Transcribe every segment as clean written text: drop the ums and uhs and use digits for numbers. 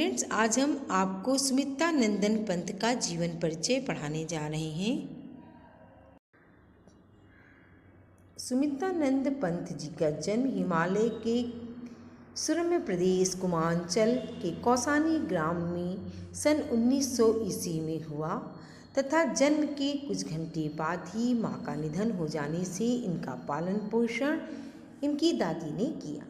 Friends, आज हम आपको सुमित्रा नंदन पंत का जीवन परिचय पढ़ाने जा रहे हैं। सुमित्रानंद पंत जी का जन्म हिमालय के सुरम्य प्रदेश कुमांचल के कौसानी ग्राम में सन 1900 ईस्वी में हुआ तथा जन्म के कुछ घंटे बाद ही मां का निधन हो जाने से इनका पालन पोषण इनकी दादी ने किया।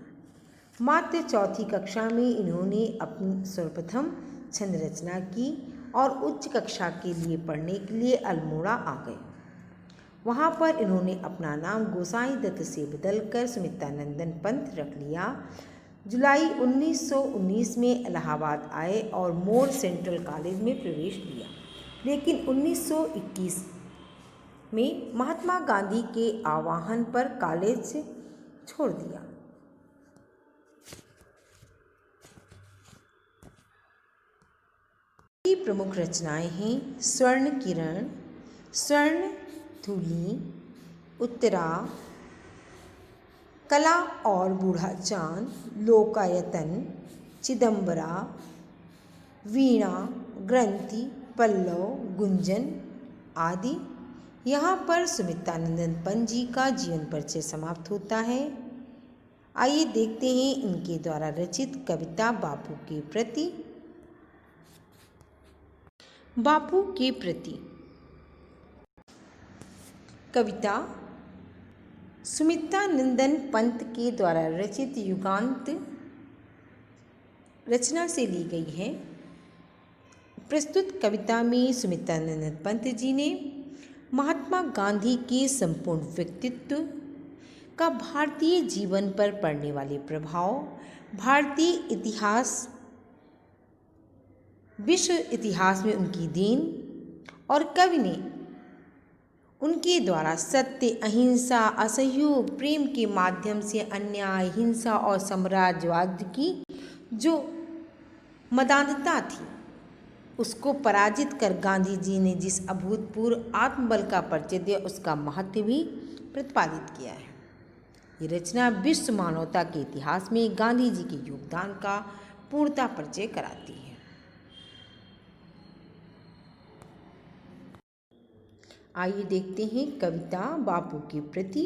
मात्र चौथी कक्षा में इन्होंने अपनी सर्वप्रथम छंद रचना की और उच्च कक्षा के लिए पढ़ने के लिए अल्मोड़ा आ गए। वहाँ पर इन्होंने अपना नाम गोसाई दत्त से बदलकर सुमित्रानंदन पंत रख लिया। जुलाई 1919 में इलाहाबाद आए और मोर सेंट्रल कॉलेज में प्रवेश लिया, लेकिन 1921 में महात्मा गांधी के आह्वान पर कॉलेज छोड़ दिया। की प्रमुख रचनाएं हैं स्वर्ण किरण, स्वर्ण धूलि, उत्तरा, कला और बूढ़ा चांद, लोकायतन, चिदंबरा, वीणा, ग्रंथि, पल्लव, गुंजन आदि। यहाँ पर सुमित्रानंदन पंत जी का जीवन परिचय समाप्त होता है। आइए देखते हैं इनके द्वारा रचित कविता बापू के प्रति। बापू के प्रति कविता सुमित्रानंदन पंत के द्वारा रचित युगांत रचना से ली गई है। प्रस्तुत कविता में सुमित्रानंदन पंत जी ने महात्मा गांधी के संपूर्ण व्यक्तित्व का भारतीय जीवन पर पड़ने वाले प्रभाव, भारतीय इतिहास, विश्व इतिहास में उनकी देन और कवि ने उनके द्वारा सत्य, अहिंसा, असहयोग, प्रेम के माध्यम से अन्याय, हिंसा और साम्राज्यवाद की जो मदान्धता थी उसको पराजित कर गांधी जी ने जिस अभूतपूर्व आत्मबल का परिचय दिया उसका महत्व भी प्रतिपादित किया है। ये रचना विश्व मानवता के इतिहास में गांधी जी के योगदान का पूर्णता परिचय कराती है। आइए देखते हैं कविता बापू के प्रति।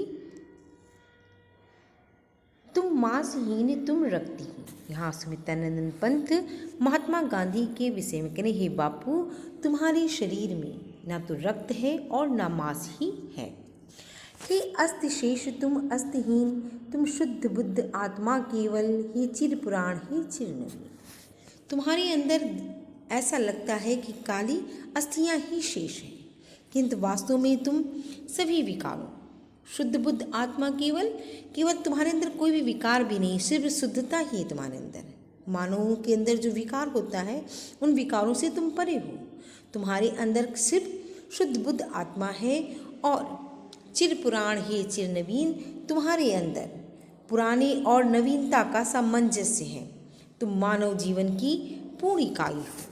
तुम मांसहीन तुम रक्तहीन। यहाँ सुमित्रानंदन पंत महात्मा गांधी के विषय में कहने, हे बापू, तुम्हारे शरीर में ना तो रक्त है और ना मांस ही है। हे अस्तिशेष तुम अस्तहीन, तुम शुद्ध बुद्ध आत्मा केवल, हे चिर पुराण, हे चिर नवीन। तुम्हारे अंदर ऐसा लगता है कि काली अस्थियां ही शेष हैं, किंतु वास्तव में तुम सभी विकारों, शुद्ध बुद्ध आत्मा केवल तुम्हारे अंदर कोई भी विकार भी नहीं, सिर्फ शुद्धता ही है तुम्हारे अंदर। मानवों के अंदर जो विकार होता है उन विकारों से तुम परे हो। तुम्हारे अंदर सिर्फ शुद्ध बुद्ध आत्मा है और चिर पुराण है चिर नवीन। तुम्हारे अंदर पुराने और नवीनता का सामंजस्य है। तुम मानव जीवन की पूर्ण इकाई हो।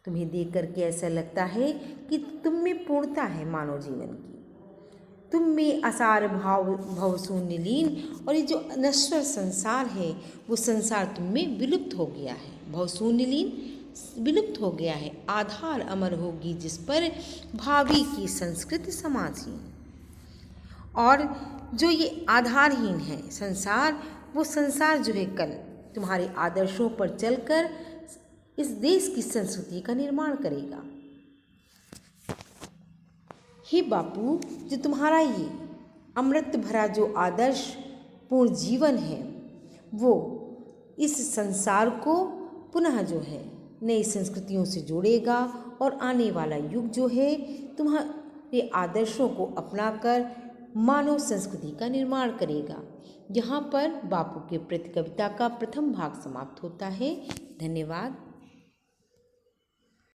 तुम्हें देख करके ऐसा लगता है कि तुम में पूर्णता है मानव जीवन की। तुम में असार भव शून्य लीन, और ये जो नश्वर संसार है वो संसार तुम में विलुप्त हो गया है। भव शून्य लीन विलुप्त हो गया है। आधार अमर होगी जिस पर भावी की संस्कृति समाजहीन। और जो ये आधारहीन है संसार, वो संसार जो है कल तुम्हारे आदर्शों पर चलकर इस देश की संस्कृति का निर्माण करेगा। हे बापू, जो तुम्हारा ये अमृत भरा जो आदर्श पूर्ण जीवन है वो इस संसार को पुनः जो है नई संस्कृतियों से जोड़ेगा और आने वाला युग जो है तुम्हारे आदर्शों को अपनाकर मानव संस्कृति का निर्माण करेगा। यहाँ पर बापू के प्रति कविता का प्रथम भाग समाप्त होता है। धन्यवाद।